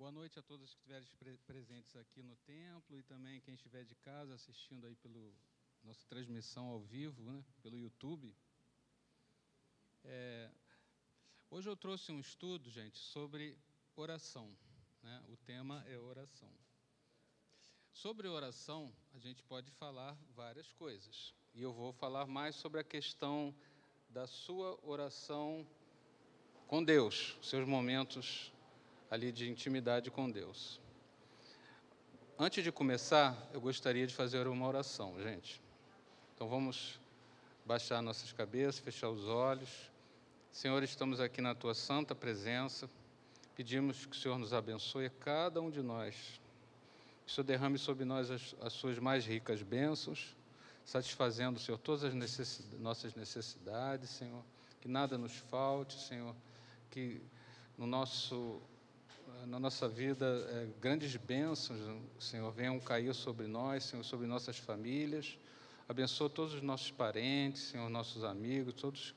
Boa noite a todos que estiverem presentes aqui no templo e também quem estiver de casa assistindo aí pela nossa transmissão ao vivo, né, pelo YouTube. Hoje eu trouxe um estudo, gente, sobre oração, né? O tema é oração. Sobre oração, a gente pode falar várias coisas. E eu vou falar mais sobre a questão da sua oração com Deus, seus momentos ali de intimidade com Deus. Antes de começar, eu gostaria de fazer uma oração, gente. Então vamos baixar nossas cabeças, fechar os olhos. Senhor, estamos aqui na Tua santa presença. Pedimos que o Senhor nos abençoe a cada um de nós. Que o Senhor derrame sobre nós as Suas mais ricas bênçãos, satisfazendo, Senhor, todas as nossas necessidades, Senhor. Que nada nos falte, Senhor. Que na nossa vida, grandes bênçãos, Senhor, venham cair sobre nós, Senhor, sobre nossas famílias. Abençoa todos os nossos parentes, Senhor, nossos amigos, todos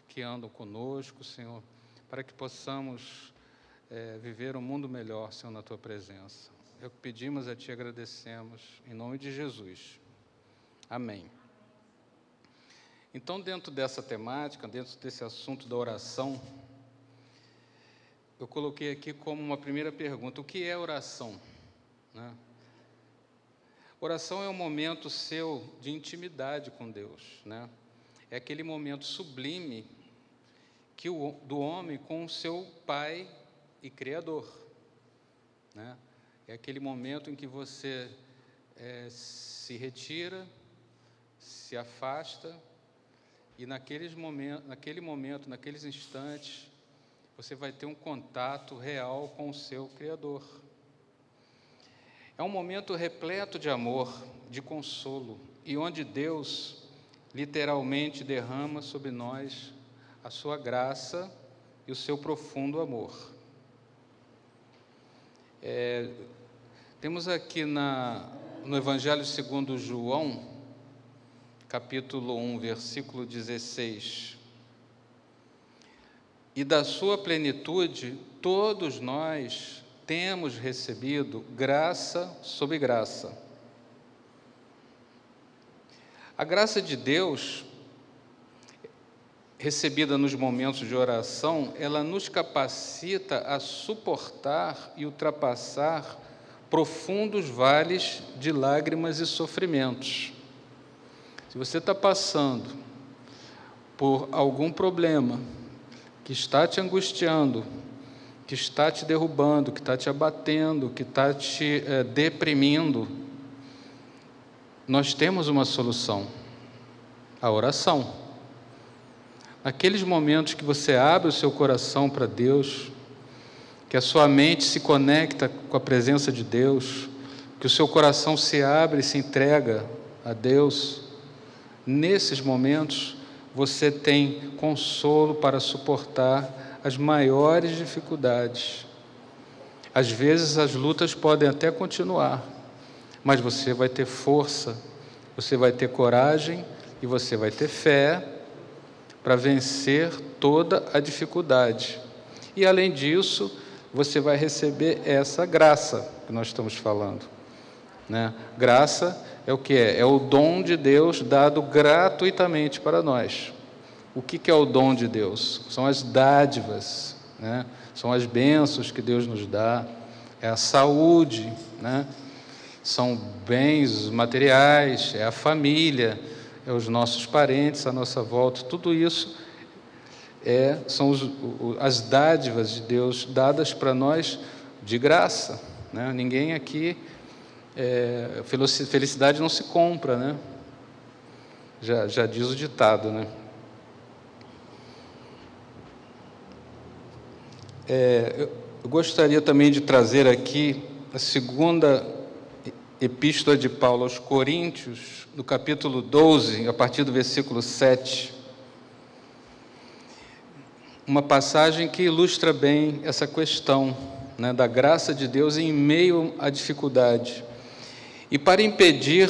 que andam conosco, Senhor, para que possamos viver um mundo melhor, Senhor, na Tua presença. É o que pedimos a Ti e agradecemos, em nome de Jesus. Amém. Então, dentro dessa temática, dentro desse assunto da oração, eu coloquei aqui como uma primeira pergunta: o que é oração? Né? Oração é um momento seu de intimidade com Deus, né? É aquele momento sublime do homem com o seu Pai e Criador, né? É aquele momento em que você se retira, se afasta, e naquele momento, naqueles instantes, você vai ter um contato real com o seu Criador. É um momento repleto de amor, de consolo, e onde Deus literalmente derrama sobre nós a sua graça e o seu profundo amor. Temos aqui no Evangelho segundo João, capítulo 1, versículo 16... E da sua plenitude, todos nós temos recebido graça sobre graça. A graça de Deus, recebida nos momentos de oração, ela nos capacita a suportar e ultrapassar profundos vales de lágrimas e sofrimentos. Se você está passando por algum problema que está te angustiando, que está te derrubando, que está te abatendo, que está te deprimindo, nós temos uma solução: a oração. Naqueles momentos que você abre o seu coração para Deus, que a sua mente se conecta com a presença de Deus, que o seu coração se abre e se entrega a Deus, nesses momentos você tem consolo para suportar as maiores dificuldades. Às vezes as lutas podem até continuar, mas você vai ter força, você vai ter coragem e você vai ter fé para vencer toda a dificuldade. E além disso, você vai receber essa graça que nós estamos falando, né? Graça é o que é? É o dom de Deus dado gratuitamente para nós. O que é o dom de Deus? São as dádivas, né? São as bênçãos que Deus nos dá, é a saúde, né? São bens materiais, é a família, é os nossos parentes à nossa volta. Tudo isso são as dádivas de Deus dadas para nós de graça, né? Ninguém aqui... felicidade não se compra, né? Já diz o ditado, né? Eu gostaria também de trazer aqui a segunda epístola de Paulo aos Coríntios, no capítulo 12, a partir do versículo 7. Uma passagem que ilustra bem essa questão, né, da graça de Deus em meio à dificuldade. E para impedir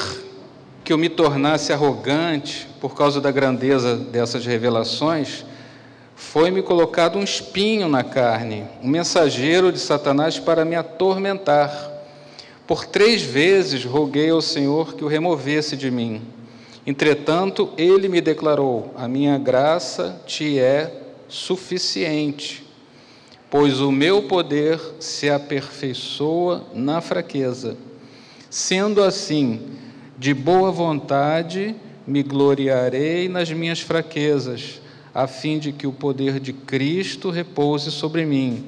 que eu me tornasse arrogante por causa da grandeza dessas revelações, Foi-me colocado um espinho na carne, um mensageiro de Satanás para me atormentar. Por 3 vezes roguei ao Senhor que o removesse de mim. Entretanto, ele me declarou: a minha graça te é suficiente, pois o meu poder se aperfeiçoa na fraqueza. Sendo assim, de boa vontade me gloriarei nas minhas fraquezas, a fim de que o poder de Cristo repouse sobre mim.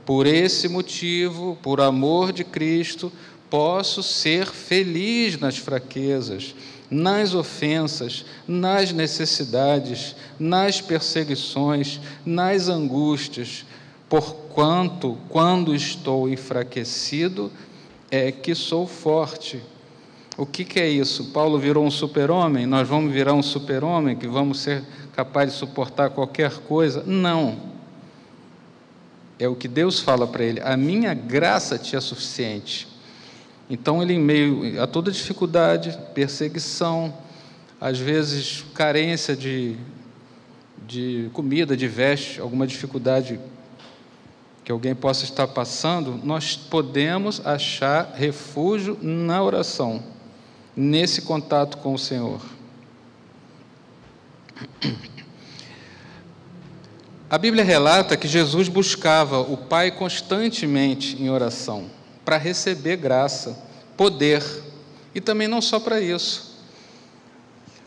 Por esse motivo, por amor de Cristo, posso ser feliz nas fraquezas, nas ofensas, nas necessidades, nas perseguições, nas angústias, porquanto, quando estou enfraquecido, é que sou forte. O que é isso? Paulo virou um super-homem? Nós vamos virar um super-homem, que vamos ser capazes de suportar qualquer coisa? Não. É o que Deus fala para ele: a minha graça te é suficiente. Então, ele, em meio a toda dificuldade, perseguição, às vezes carência de comida, de veste, alguma dificuldade que alguém possa estar passando, nós podemos achar refúgio na oração, nesse contato com o Senhor. A Bíblia relata que Jesus buscava o Pai constantemente em oração, para receber graça, poder, e também não só para isso.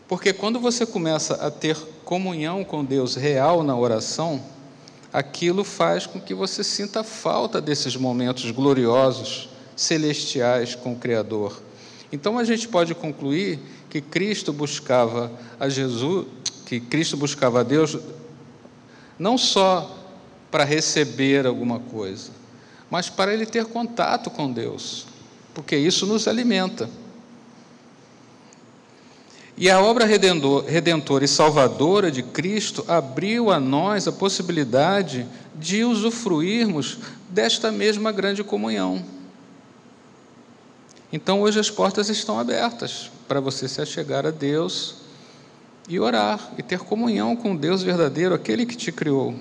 Porque quando você começa a ter comunhão com Deus real na oração, aquilo faz com que você sinta falta desses momentos gloriosos, celestiais com o Criador. Então a gente pode concluir que Cristo buscava a Jesus, que Cristo buscava a Deus não só para receber alguma coisa, mas para ele ter contato com Deus, porque isso nos alimenta. E a obra redentora e salvadora de Cristo abriu a nós a possibilidade de usufruirmos desta mesma grande comunhão. Então, hoje as portas estão abertas para você se achegar a Deus e orar, e ter comunhão com Deus verdadeiro, aquele que te criou.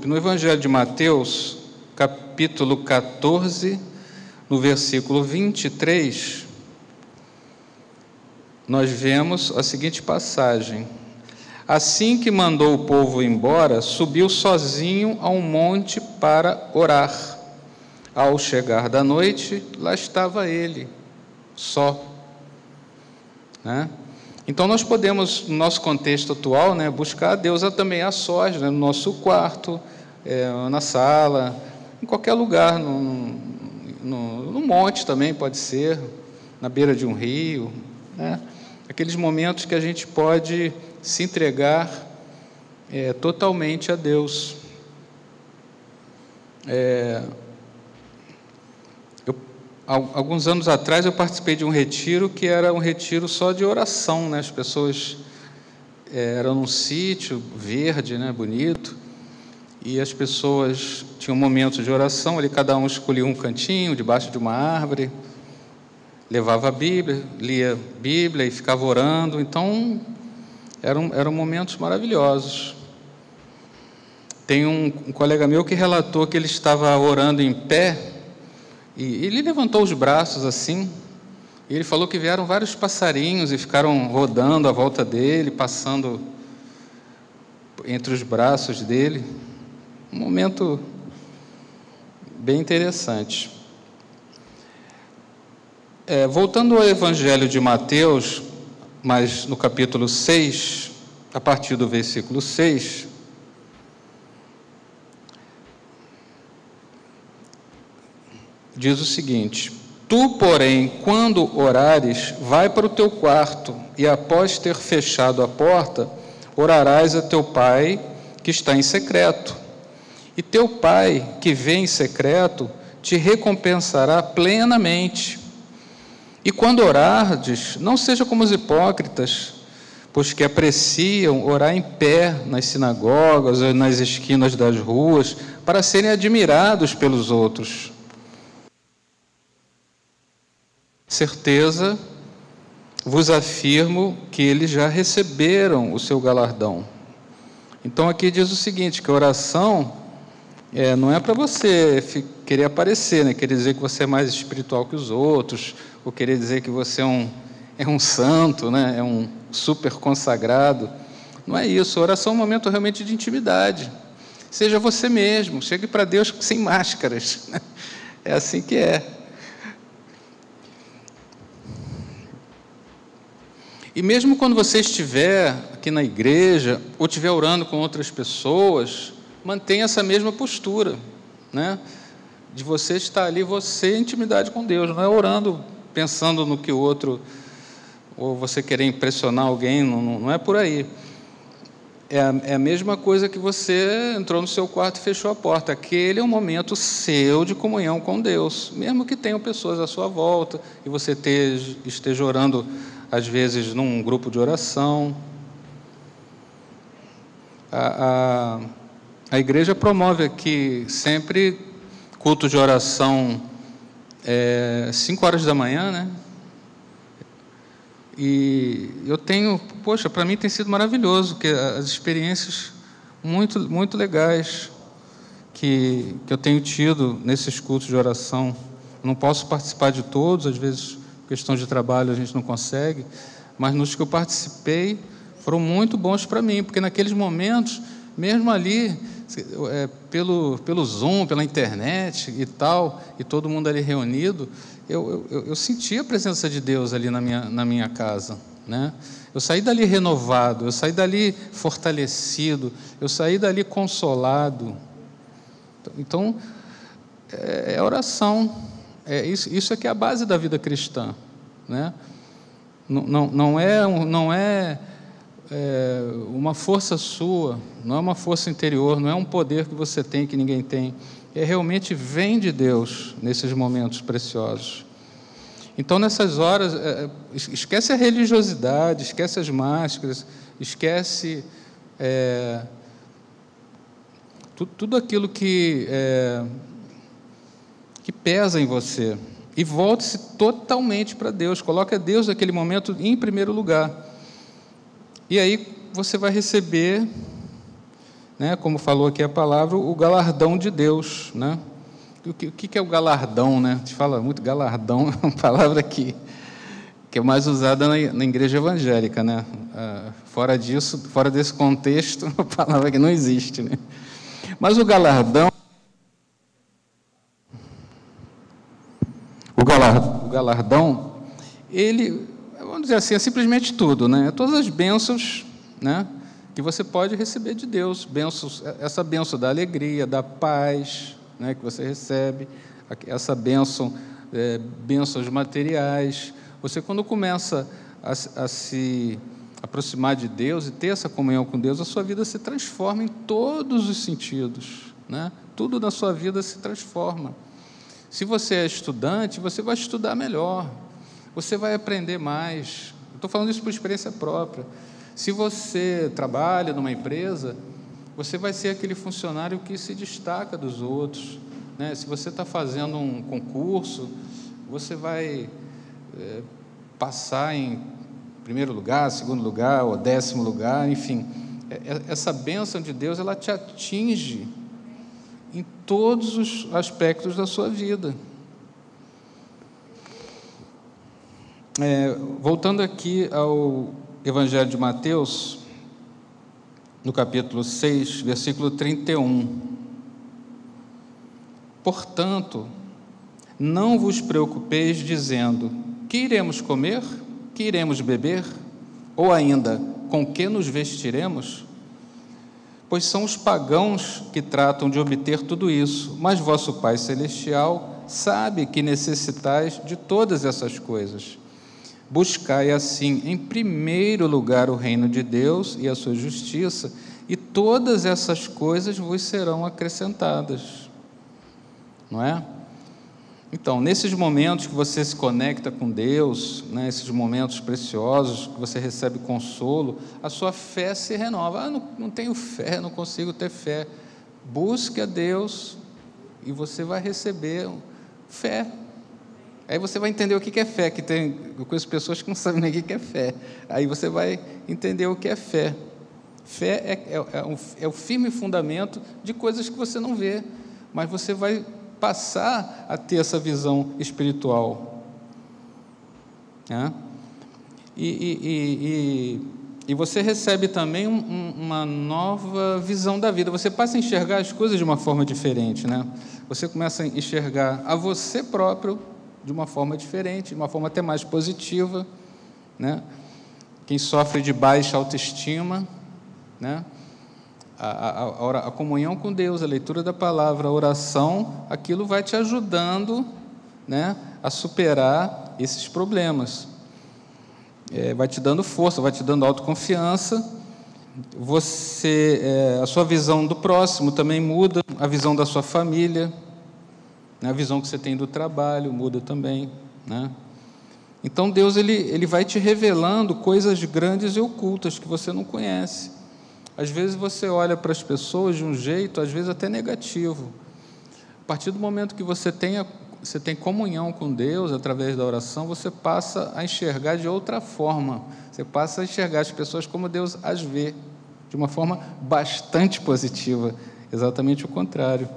No Evangelho de Mateus, capítulo 14, no versículo 23, nós vemos a seguinte passagem: assim que mandou o povo embora, subiu sozinho a um monte para orar. Ao chegar da noite, lá estava ele, só. Então nós podemos, no nosso contexto atual, buscar a Deus também a sós, no nosso quarto, na sala, em qualquer lugar, no monte também pode ser, na beira de um rio, aqueles momentos que a gente pode se entregar totalmente a Deus. Alguns anos atrás eu participei de um retiro que era um retiro só de oração, As pessoas eram num sítio verde, bonito, e as pessoas tinham momentos de oração, ali cada um escolhia um cantinho debaixo de uma árvore, levava a Bíblia, lia a Bíblia e ficava orando. Então eram momentos maravilhosos. Tem um colega meu que relatou que ele estava orando em pé, e ele levantou os braços assim, e ele falou que vieram vários passarinhos e ficaram rodando à volta dele, passando entre os braços dele. Um momento bem interessante. Voltando ao Evangelho de Mateus, mas no capítulo 6, a partir do versículo 6, diz o seguinte: tu, porém, quando orares, vai para o teu quarto, e após ter fechado a porta, orarás a teu Pai que está em secreto. E teu Pai, que vê em secreto, te recompensará plenamente. E quando orardes, não seja como os hipócritas, pois que apreciam orar em pé nas sinagogas ou nas esquinas das ruas, para serem admirados pelos outros. certeza vos afirmo que eles já receberam o seu galardão. Então aqui diz o seguinte, que a oração não é para você querer aparecer, né? Querer dizer que você é mais espiritual que os outros, ou querer dizer que você é um santo, né? É um super consagrado. Não é isso. A oração é um momento realmente de intimidade. Seja você mesmo, chegue para Deus sem máscaras. É assim que é. E mesmo quando você estiver aqui na igreja, ou estiver orando com outras pessoas, mantenha essa mesma postura, né? De você estar ali, você em intimidade com Deus, não é orando pensando no que o outro, ou você querer impressionar alguém, não é por aí. É a mesma coisa que você entrou no seu quarto e fechou a porta. Aquele é um momento seu de comunhão com Deus, mesmo que tenham pessoas à sua volta, e você esteja orando, às vezes, num grupo de oração. A igreja promove aqui sempre culto de oração 5 horas da manhã, né? E eu tenho, para mim tem sido maravilhoso, que as experiências muito, muito legais que eu tenho tido nesses cultos de oração. Não posso participar de todos, às vezes, questão de trabalho a gente não consegue, mas nos que eu participei foram muito bons para mim, porque naqueles momentos, mesmo ali, pelo Zoom, pela internet e tal, e todo mundo ali reunido, eu senti a presença de Deus ali na minha casa, né? Eu saí dali renovado, eu saí dali fortalecido, eu saí dali consolado. Então, é oração, isso é que é a base da vida cristã, né? Não é uma força sua, não é uma força interior, não é um poder que você tem que ninguém tem, realmente vem de Deus nesses momentos preciosos. Então, nessas horas, esquece a religiosidade, esquece as máscaras, esquece tudo aquilo que pesa em você, e volte-se totalmente para Deus, coloque a Deus naquele momento em primeiro lugar. E aí você vai receber, né, como falou aqui a palavra, o galardão de Deus, né? O que é o galardão, né? A gente fala muito galardão, é uma palavra que é mais usada na igreja evangélica, né? Fora desse contexto, uma palavra que não existe, né? Mas o galardão, ele, vamos dizer assim, é simplesmente tudo, né? Todas as bênçãos, né, que você pode receber de Deus, essa bênção da alegria, da paz, né, que você recebe, essa bênçãos materiais. Você, quando começa a se aproximar de Deus e ter essa comunhão com Deus, a sua vida se transforma em todos os sentidos, né? Tudo na sua vida se transforma. Se você é estudante, você vai estudar melhor, você vai aprender mais. Estou falando isso por experiência própria. Se você trabalha numa empresa, você vai ser aquele funcionário que se destaca dos outros, né? Se você está fazendo um concurso, você vai passar em primeiro lugar, segundo lugar, ou 10º lugar, enfim. Essa bênção de Deus, ela te atinge em todos os aspectos da sua vida. Voltando aqui ao Evangelho de Mateus, no capítulo 6, versículo 31. Portanto, não vos preocupeis dizendo: que iremos comer? Que iremos beber? Ou ainda, com que nos vestiremos? Pois são os pagãos que tratam de obter tudo isso, mas vosso Pai Celestial sabe que necessitais de todas essas coisas. Buscai assim, em primeiro lugar, o reino de Deus e a sua justiça, e todas essas coisas vos serão acrescentadas. Não é? Então, nesses momentos que você se conecta com Deus, né, esses momentos preciosos que você recebe consolo, a sua fé se renova. Não tenho fé, não consigo ter fé. Busque a Deus e você vai receber fé. Aí você vai entender o que é fé, eu conheço pessoas que não sabem nem o que é fé. Aí você vai entender o que é fé. Fé é o firme fundamento de coisas que você não vê, mas você vai passar a ter essa visão espiritual. Né? E você recebe também uma nova visão da vida. Você passa a enxergar as coisas de uma forma diferente, né? Você começa a enxergar a você próprio de uma forma diferente, de uma forma até mais positiva, né? Quem sofre de baixa autoestima, né? A comunhão com Deus, a leitura da palavra, a oração, aquilo vai te ajudando, né, a superar esses problemas. Vai te dando força, vai te dando autoconfiança. A sua visão do próximo também muda, a visão da sua família, né, a visão que você tem do trabalho muda também, né? Então Deus ele vai te revelando coisas grandes e ocultas que você não conhece. Às vezes você olha para as pessoas de um jeito, às vezes até negativo. A partir do momento que você tem comunhão com Deus, através da oração, você passa a enxergar de outra forma. Você passa a enxergar as pessoas como Deus as vê, de uma forma bastante positiva, exatamente o contrário.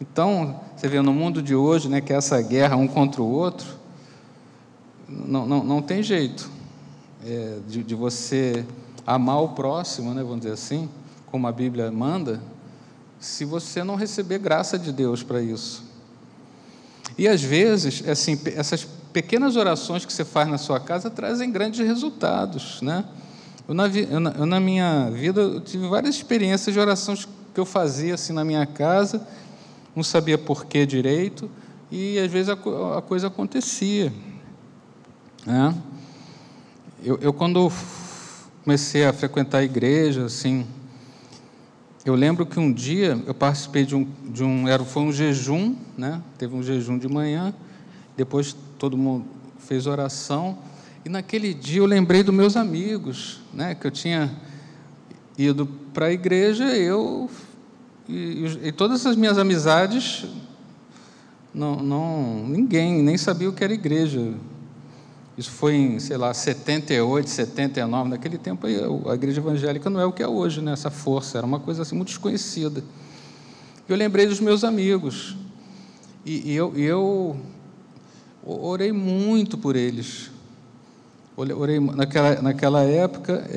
Então, você vê no mundo de hoje, né, que é essa guerra um contra o outro, não tem jeito de você amar o próximo, né, vamos dizer assim, como a Bíblia manda, se você não receber graça de Deus para isso. E às vezes, assim, essas pequenas orações que você faz na sua casa trazem grandes resultados, né? Eu na minha vida, eu tive várias experiências de orações que eu fazia assim na minha casa, não sabia por que direito, e às vezes a coisa acontecia, né? Eu quando comecei a frequentar a igreja, assim, eu lembro que um dia eu participei foi um jejum, né? Teve um jejum de manhã, depois todo mundo fez oração, e naquele dia eu lembrei dos meus amigos, né? Que eu tinha ido para a igreja, e todas as minhas amizades, ninguém nem sabia o que era igreja. Isso foi em, 78, 79, naquele tempo a igreja evangélica não é o que é hoje, né? Essa força, era uma coisa assim, muito desconhecida. Eu lembrei dos meus amigos, e eu orei muito por eles. Orei naquela época,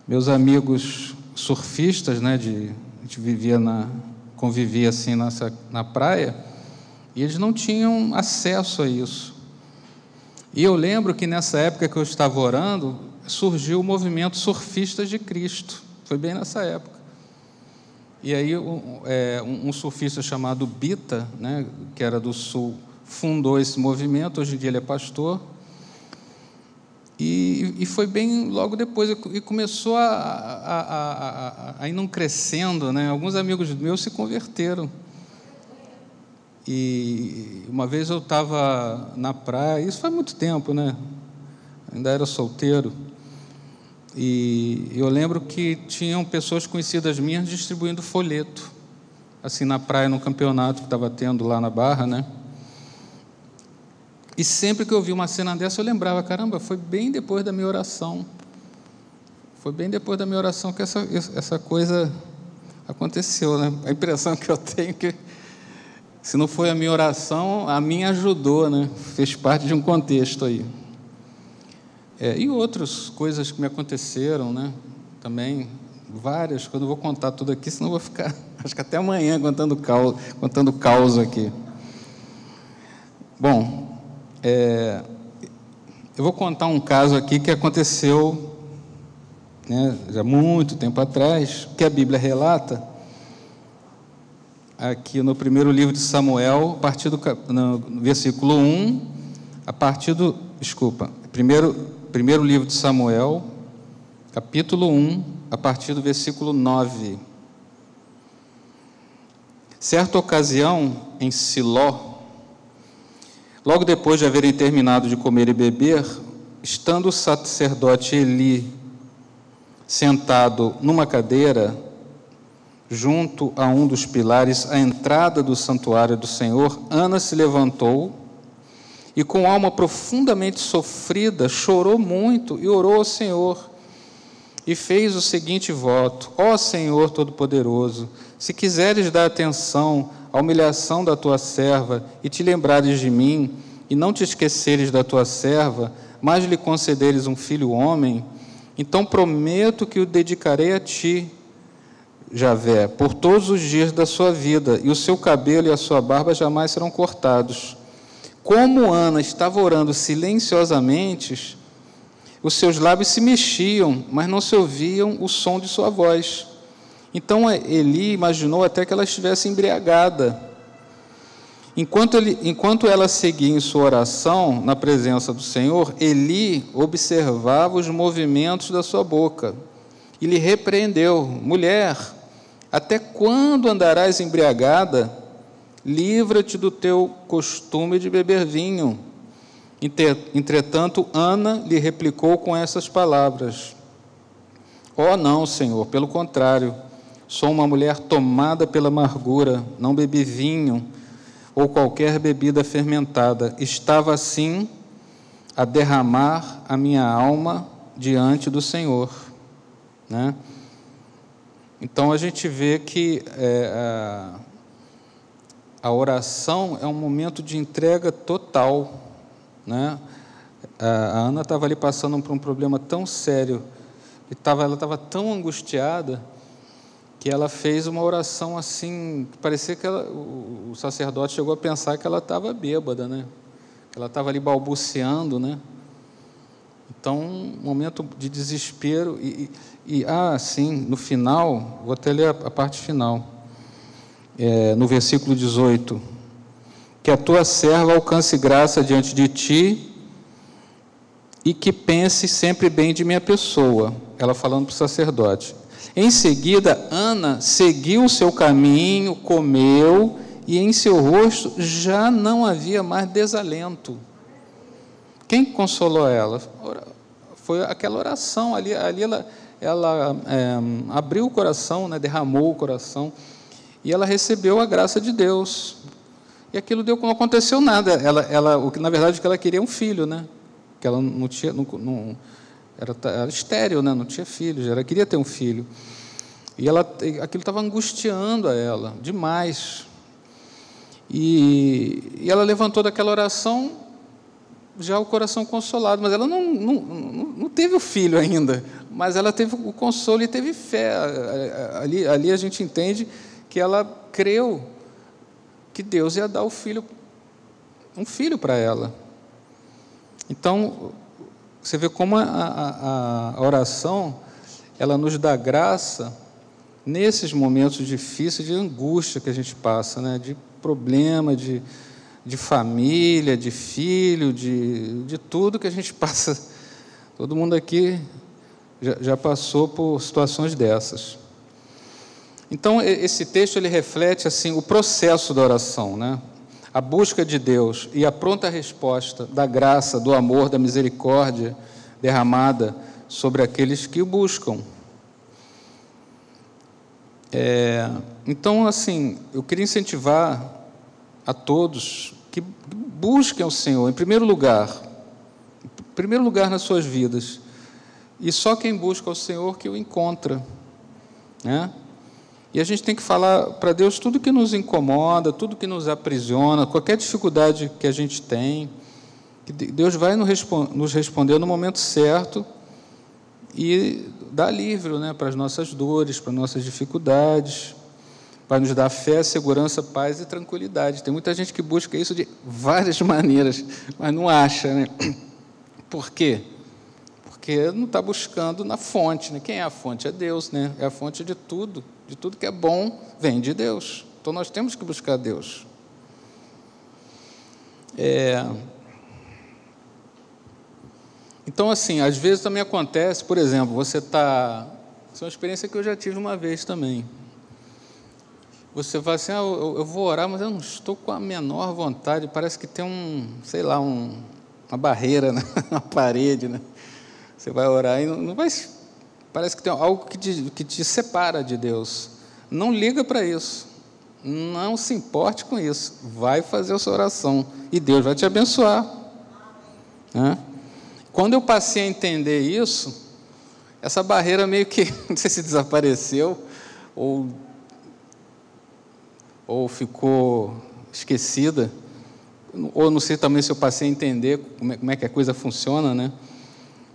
meus amigos surfistas, né? A gente convivia assim na praia, e eles não tinham acesso a isso. E eu lembro que nessa época que eu estava orando, surgiu o movimento Surfistas de Cristo. Foi bem nessa época. E aí um surfista chamado Bita, né, que era do Sul, fundou esse movimento. Hoje em dia ele é pastor. E foi bem logo depois, e começou a ir não crescendo, né? Alguns amigos meus se converteram. E uma vez eu estava na praia, isso faz muito tempo, né? Ainda era solteiro, e eu lembro que tinham pessoas conhecidas minhas distribuindo folheto, assim, na praia, no campeonato que estava tendo lá na Barra, né? E sempre que eu via uma cena dessa, eu lembrava, caramba, foi bem depois da minha oração. Foi bem depois da minha oração que essa coisa aconteceu, né? A impressão que eu tenho é que, se não foi a minha oração, a minha ajudou, né? Fez parte de um contexto aí. E outras coisas que me aconteceram, né? Também, várias, quando eu vou contar tudo aqui, senão eu vou ficar, acho que até amanhã, contando caos aqui. Bom, eu vou contar um caso aqui que aconteceu, né, já muito tempo atrás, que a Bíblia relata, aqui no primeiro livro de Samuel, no versículo 1, primeiro livro de Samuel, capítulo 1, a partir do versículo 9. Certa ocasião, em Siló, logo depois de haverem terminado de comer e beber, estando o sacerdote Eli sentado numa cadeira, junto a um dos pilares, à entrada do santuário do Senhor, Ana se levantou e com alma profundamente sofrida, chorou muito e orou ao Senhor, e fez o seguinte voto: ó Senhor Todo-Poderoso, se quiseres dar atenção à humilhação da tua serva, e te lembrares de mim, e não te esqueceres da tua serva, mas lhe concederes um filho homem, então prometo que o dedicarei a ti, Javé, por todos os dias da sua vida, e o seu cabelo e a sua barba jamais serão cortados. Como Ana estava orando silenciosamente, os seus lábios se mexiam, mas não se ouviam o som de sua voz. Então Eli imaginou até que ela estivesse embriagada. Enquanto ela seguia em sua oração, na presença do Senhor, Eli observava os movimentos da sua boca e lhe repreendeu: mulher, até quando andarás embriagada? Livra-te do teu costume de beber vinho. Entretanto, Ana lhe replicou com essas palavras: ó não, Senhor, pelo contrário, sou uma mulher tomada pela amargura, não bebi vinho ou qualquer bebida fermentada. Estava assim a derramar a minha alma diante do Senhor. Né? Então a gente vê que a oração é um momento de entrega total. Né? A Ana estava ali passando por um problema tão sério, ela estava tão angustiada, que ela fez uma oração assim, que parecia que o sacerdote chegou a pensar que ela estava bêbada, né? Ela estava ali balbuciando, né? Então, um momento de desespero, sim, no final, vou até ler a parte final, no versículo 18, que a tua serva alcance graça diante de ti e que pense sempre bem de minha pessoa, ela falando para o sacerdote. Em seguida, Ana seguiu o seu caminho, comeu, e em seu rosto já não havia mais desalento. Quem consolou ela? Foi aquela oração, ali ela abriu o coração, né, derramou o coração, e ela recebeu a graça de Deus. E aquilo não aconteceu nada. Na verdade, o que ela queria é um filho, né? Que ela não tinha, era estéril, né? Não tinha filhos, ela queria ter um filho. E aquilo estava angustiando a ela demais. E ela levantou daquela oração, já o coração consolado, mas ela não teve o filho ainda, mas ela teve o consolo e teve fé. Ali a gente entende que ela creu que Deus ia dar um filho para ela. Então, você vê como a oração, ela nos dá graça nesses momentos difíceis de angústia que a gente passa, né? De problema, de família, de filho, de tudo que a gente passa. Todo mundo aqui já passou por situações dessas. Então, esse texto ele reflete assim o processo da oração, né? A busca de Deus e a pronta resposta da graça, do amor, da misericórdia derramada sobre aqueles que o buscam. Então, assim, eu queria incentivar a todos que busquem o Senhor, em primeiro lugar nas suas vidas, e só quem busca o Senhor que o encontra, né? E a gente tem que falar para Deus tudo que nos incomoda, tudo que nos aprisiona, qualquer dificuldade que a gente tem, que Deus vai nos responder no momento certo e dar alívio, né, para as nossas dores, para as nossas dificuldades, para nos dar fé, segurança, paz e tranquilidade. Tem muita gente que busca isso de várias maneiras, mas não acha, né? Por quê? Porque não está buscando na fonte, né? Quem é a fonte? É Deus, né? É a fonte de tudo que é bom vem de Deus. Então nós temos que buscar Deus. Então, assim, às vezes também acontece, por exemplo, isso é uma experiência que eu já tive uma vez também. Você fala assim, eu vou orar, mas eu não estou com a menor vontade, parece que tem uma barreira, né? Uma parede, né? Você vai orar e não vai... Parece que tem algo que te separa de Deus. Não liga para isso. Não se importe com isso. Vai fazer a sua oração. E Deus vai te abençoar. né? Quando eu passei a entender isso, essa barreira meio que, não sei se desapareceu, ou ficou esquecida, ou não sei também se eu passei a entender como é que a coisa funciona, né?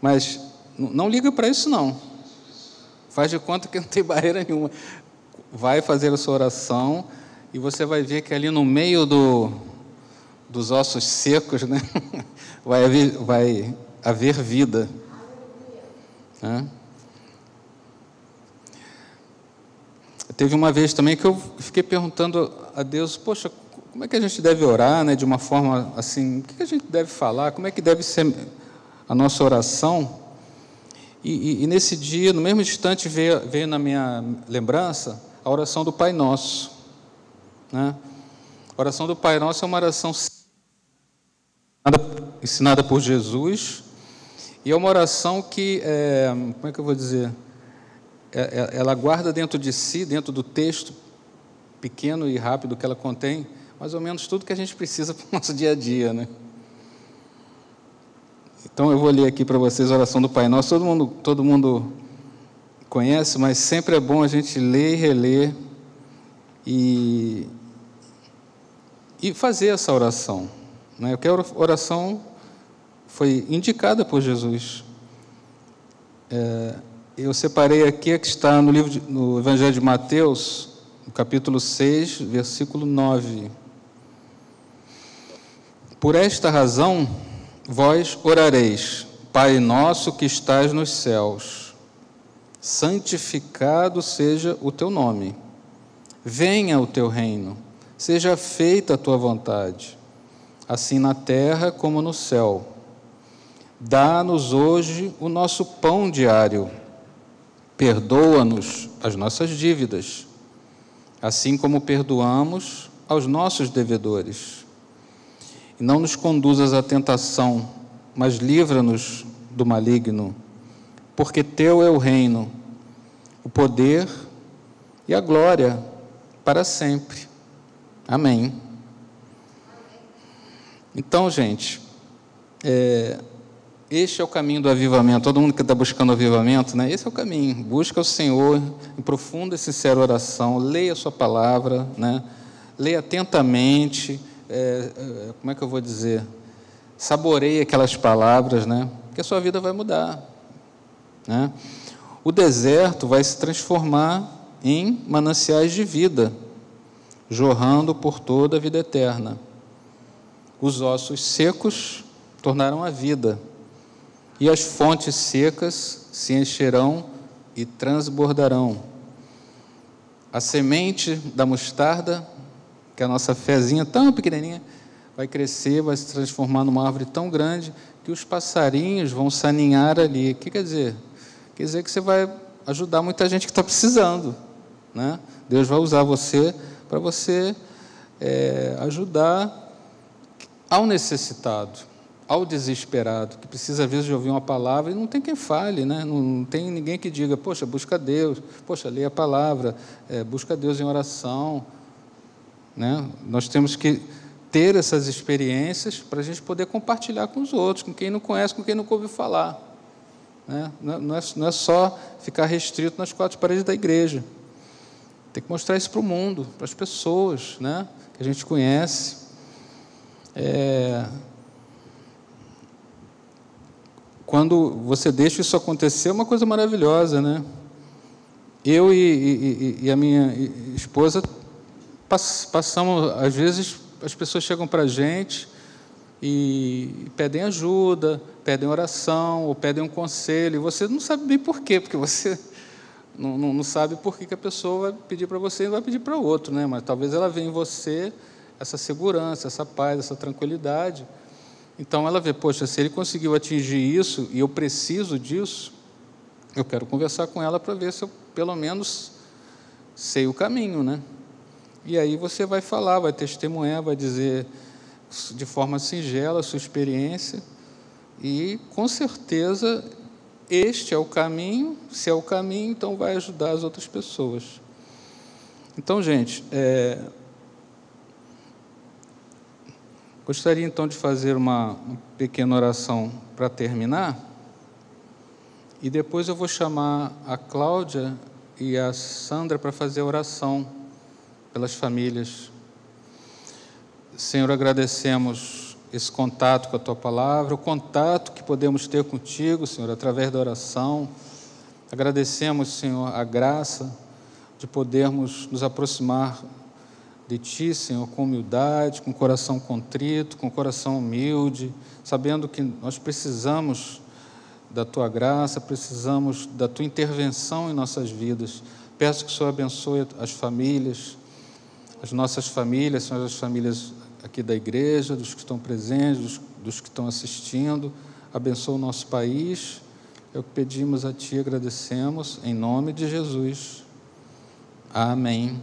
Mas não liga para isso, não. Faz de conta que não tem barreira nenhuma. Vai fazer a sua oração e você vai ver que ali no meio dos ossos secos, né? vai haver vida. Né? Teve uma vez também que eu fiquei perguntando a Deus, poxa, como é que a gente deve orar, né, de uma forma assim, o que a gente deve falar, como é que deve ser a nossa oração? E nesse dia, no mesmo instante, veio na minha lembrança a oração do Pai Nosso. Né? A oração do Pai Nosso é uma oração ensinada por Jesus, e é uma oração que, como é que eu vou dizer, ela guarda dentro de si, dentro do texto pequeno e rápido que ela contém, mais ou menos tudo que a gente precisa para o nosso dia a dia, né? Então eu vou ler aqui para vocês a oração do Pai Nosso. Todo mundo conhece, mas sempre é bom a gente ler e reler e fazer essa oração, né? Porque a oração foi indicada por Jesus. Eu separei aqui a que está no Evangelho de Mateus, no capítulo 6, versículo 9. Por esta razão, vós orareis, Pai nosso que estás nos céus, santificado seja o teu nome. Venha o teu reino, seja feita a tua vontade, assim na terra como no céu. Dá-nos hoje o nosso pão diário. Perdoa-nos as nossas dívidas, assim como perdoamos aos nossos devedores. E não nos conduzas à tentação, mas livra-nos do maligno, porque teu é o reino, o poder e a glória para sempre. Amém. Então, gente, este é o caminho do avivamento. Todo mundo que está buscando avivamento, né? Esse é o caminho. Busca o Senhor em profunda e sincera oração. Leia a sua palavra, né? Leia atentamente. Como é que eu vou dizer? Saboreie aquelas palavras, né? Que a sua vida vai mudar, né? O deserto vai se transformar em mananciais de vida, jorrando por toda a vida eterna. Os ossos secos tornarão a vida, e as fontes secas se encherão e transbordarão. A semente da mostarda, que é a nossa fezinha tão pequenininha, vai crescer, vai se transformar numa árvore tão grande que os passarinhos vão se aninhar ali. O que quer dizer? Quer dizer que você vai ajudar muita gente que está precisando, né? Deus vai usar você para você ajudar ao necessitado, ao desesperado, que precisa às vezes de ouvir uma palavra e não tem quem fale, né? Não tem ninguém que diga, poxa, busca Deus, poxa, leia a palavra, busca Deus em oração, né? Nós temos que ter essas experiências para a gente poder compartilhar com os outros, com quem não conhece, com quem nunca ouviu falar, né? Não é só ficar restrito nas quatro paredes da igreja. Tem que mostrar isso para o mundo, para as pessoas, né? Que a gente conhece. Quando você deixa isso acontecer, é uma coisa maravilhosa, né? Eu e a minha esposa passamos, às vezes, as pessoas chegam para a gente e pedem ajuda, pedem oração, ou pedem um conselho, e você não sabe bem por quê, porque você não sabe por que a pessoa vai pedir para você e vai pedir para o outro, né? Mas talvez ela veja em você essa segurança, essa paz, essa tranquilidade. Então ela vê, poxa, se ele conseguiu atingir isso e eu preciso disso, eu quero conversar com ela para ver se eu, pelo menos, sei o caminho, né? E aí você vai falar, vai testemunhar, vai dizer de forma singela a sua experiência e, com certeza, este é o caminho. Se é o caminho, então vai ajudar as outras pessoas. Então, gente, Gostaria então de fazer uma pequena oração para terminar, e depois eu vou chamar a Cláudia e a Sandra para fazer a oração pelas famílias. Senhor, agradecemos esse contato com a Tua Palavra, o contato que podemos ter contigo, Senhor, através da oração. Agradecemos, Senhor, a graça de podermos nos aproximar de Ti, Senhor, com humildade, com coração contrito, com coração humilde, sabendo que nós precisamos da Tua graça, precisamos da Tua intervenção em nossas vidas. Peço que o Senhor abençoe as famílias, as nossas famílias, Senhor, as famílias aqui da igreja, dos que estão presentes, dos que estão assistindo. Abençoa o nosso país. É o que pedimos a Ti e agradecemos, em nome de Jesus. Amém.